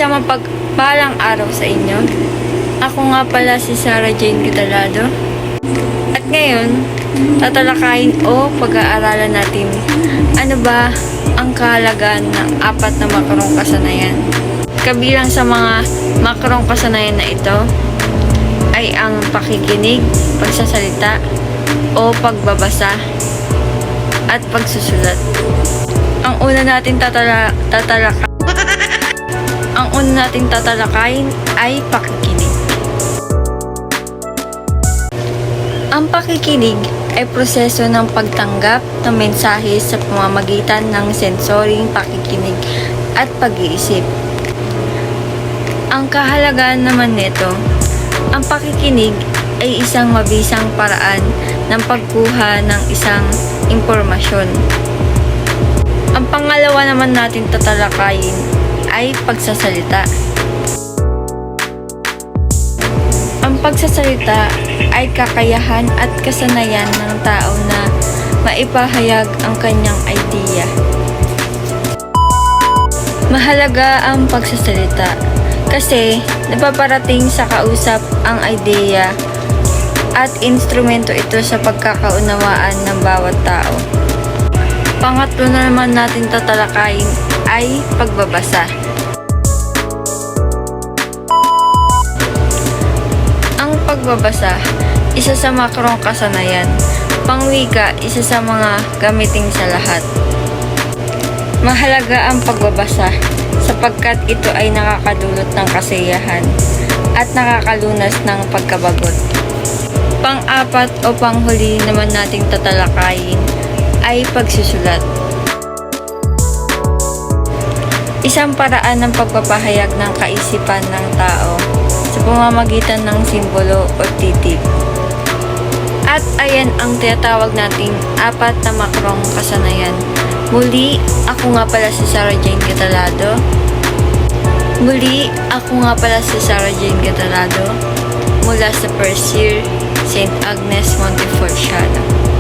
Isang mapagpalang araw sa inyo. Ako nga pala si Sarah Jane Catalado. At ngayon, tatalakayin o pag-aaralan natin ano ba ang kahalagaan ng apat na makrong kasanayan. Kabilang sa mga makrong kasanayan na ito ay ang pakikinig, pagsasalita o pagbabasa at pagsusulat. Ang una nating tatalakayin ay pakikinig. Ang pakikinig ay proseso ng pagtanggap ng mensahe sa pamamagitan ng sensoring pakikinig at pag-iisip. Ang kahalagaan naman nito, ang pakikinig ay isang mabisang paraan ng pagkuha ng isang impormasyon. Ang pangalawa naman natin tatalakayin ay pagsasalita. Ang pagsasalita ay kakayahan at kasanayan ng tao na maipahayag ang kanyang idea. Mahalaga ang pagsasalita kasi napaparating sa kausap ang idea at instrumento ito sa pagkakaunawaan ng bawat tao. Pangatlo na naman natin tatalakayin ay pagbabasa. Ang pagbabasa, isa sa makrong kasanayan. Pangwika, isa sa mga gamitin sa lahat. Mahalaga ang pagbabasa sapagkat ito ay nakakadulot ng kasiyahan at nakakalunas ng pagkabagot. Pang-apat o panghuli naman nating tatalakayin ay pagsusulat. Isang paraan ng pagpapahayag ng kaisipan ng tao sa pamamagitan ng simbolo o titik. At ayan ang tinatawag nating apat na makrong kasanayan. Muli, ako nga pala si Sarah Jane Catalado. Mula sa first year, St. Agnes Montefelciano.